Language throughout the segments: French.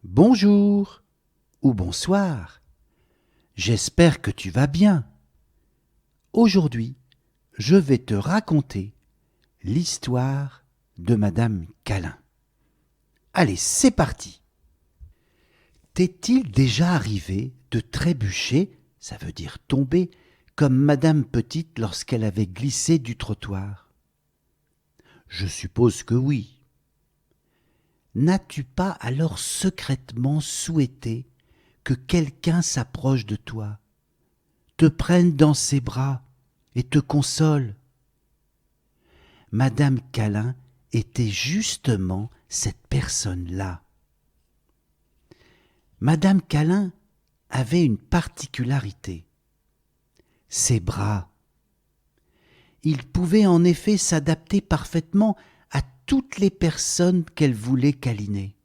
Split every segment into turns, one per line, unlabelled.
Bonjour ou bonsoir. J'espère que tu vas bien. Aujourd'hui, je vais te raconter l'histoire de Madame Câlin. Allez, c'est parti. T'est-il déjà arrivé de trébucher, ça veut dire tomber, comme Madame Petite lorsqu'elle avait glissé du trottoir? Je suppose que oui. N'as-tu pas alors secrètement souhaité que quelqu'un s'approche de toi, te prenne dans ses bras et te console? Madame Câlin était justement cette personne-là. Madame Câlin avait une particularité, ses bras. Ils pouvaient en effet s'adapter parfaitement à toutes les personnes qu'elle voulait câliner.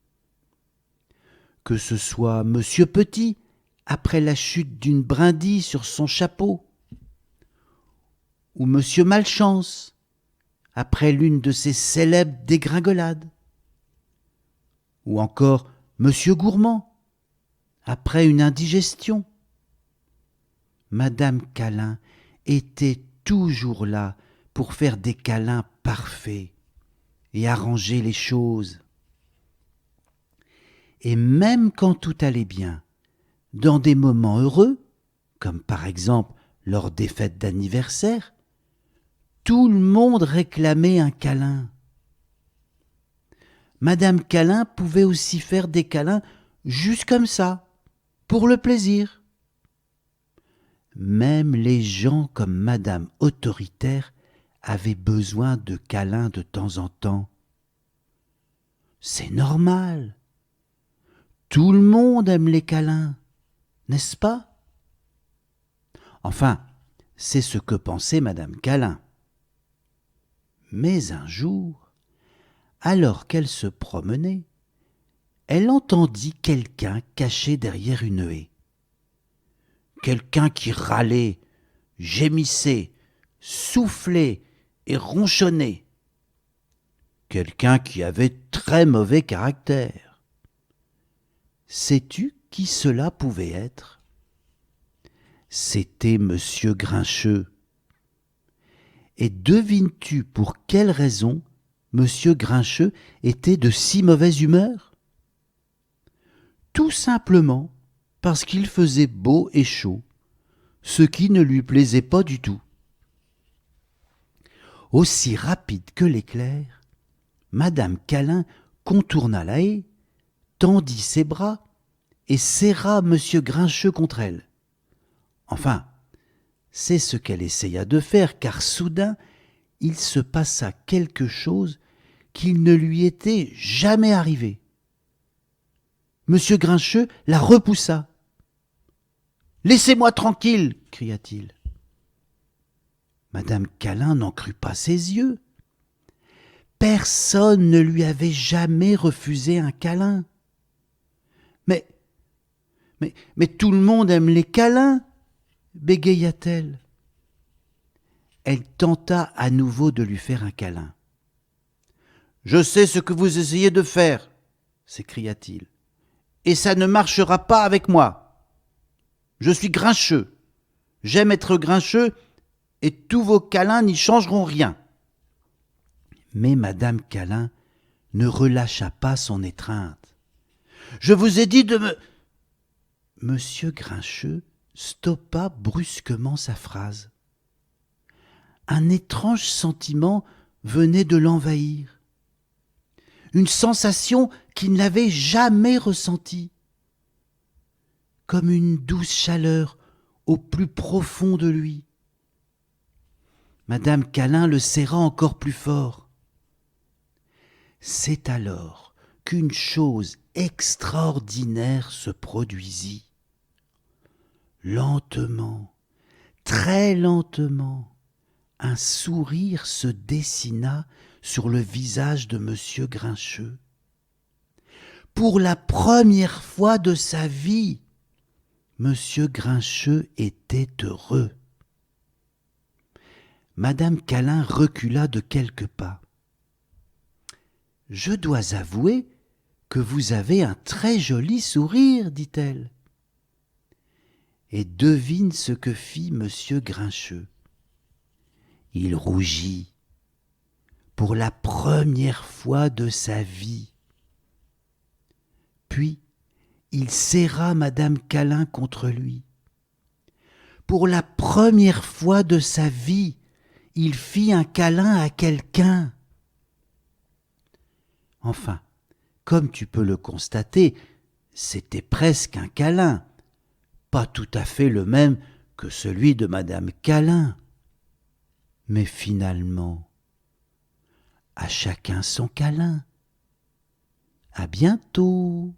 Que ce soit Monsieur Petit, après la chute d'une brindille sur son chapeau, ou Monsieur Malchance, après l'une de ses célèbres dégringolades, ou encore Monsieur Gourmand, après une indigestion. Madame Câlin était toujours là pour faire des câlins parfaits et arranger les choses. Et même quand tout allait bien, dans des moments heureux, comme par exemple lors des fêtes d'anniversaire, tout le monde réclamait un câlin. Madame Câlin pouvait aussi faire des câlins juste comme ça, pour le plaisir. Même les gens comme Madame Autoritaire avaient besoin de câlins de temps en temps. C'est normal. Tout le monde aime les câlins, n'est-ce pas? Enfin, c'est ce que pensait Madame Câlin. Mais un jour, alors qu'elle se promenait, elle entendit quelqu'un caché derrière une haie. Quelqu'un qui râlait, gémissait, soufflait et ronchonnait. Quelqu'un qui avait très mauvais caractère. Sais-tu qui cela pouvait être? C'était Monsieur Grincheux. Et devines-tu pour quelle raison Monsieur Grincheux était de si mauvaise humeur? Tout simplement parce qu'il faisait beau et chaud, ce qui ne lui plaisait pas du tout. Aussi rapide que l'éclair, Madame Câlin contourna la haie, tendit ses bras et serra Monsieur Grincheux contre elle. Enfin, c'est ce qu'elle essaya de faire, car soudain, il se passa quelque chose qui ne lui était jamais arrivé. Monsieur Grincheux la repoussa. « Laissez-moi tranquille !» cria-t-il. Madame Câlin n'en crut pas ses yeux. Personne ne lui avait jamais refusé un câlin. Mais tout le monde aime les câlins, bégaya-t-elle. Elle tenta à nouveau de lui faire un câlin. « Je sais ce que vous essayez de faire, » s'écria-t-il, « et ça ne marchera pas avec moi. Je suis grincheux, j'aime être grincheux, et tous vos câlins n'y changeront rien. » Mais Madame Câlin ne relâcha pas son étreinte. « Je vous ai dit de me... » Monsieur Grincheux stoppa brusquement sa phrase. Un étrange sentiment venait de l'envahir. Une sensation qu'il n'avait jamais ressentie. Comme une douce chaleur au plus profond de lui. Madame Câlin le serra encore plus fort. C'est alors qu'une chose extraordinaire se produisit. Lentement, très lentement, un sourire se dessina sur le visage de Monsieur Grincheux. Pour la première fois de sa vie, Monsieur Grincheux était heureux. Madame Câlin recula de quelques pas. « Je dois avouer que vous avez un très joli sourire, dit-elle. Et devine ce que fit Monsieur Grincheux. Il rougit pour la première fois de sa vie. Puis, il serra Madame Câlin contre lui. Pour la première fois de sa vie, il fit un câlin à quelqu'un. Enfin, comme tu peux le constater, c'était presque un câlin, pas tout à fait le même que celui de Madame Câlin. Mais finalement, à chacun son câlin. À bientôt.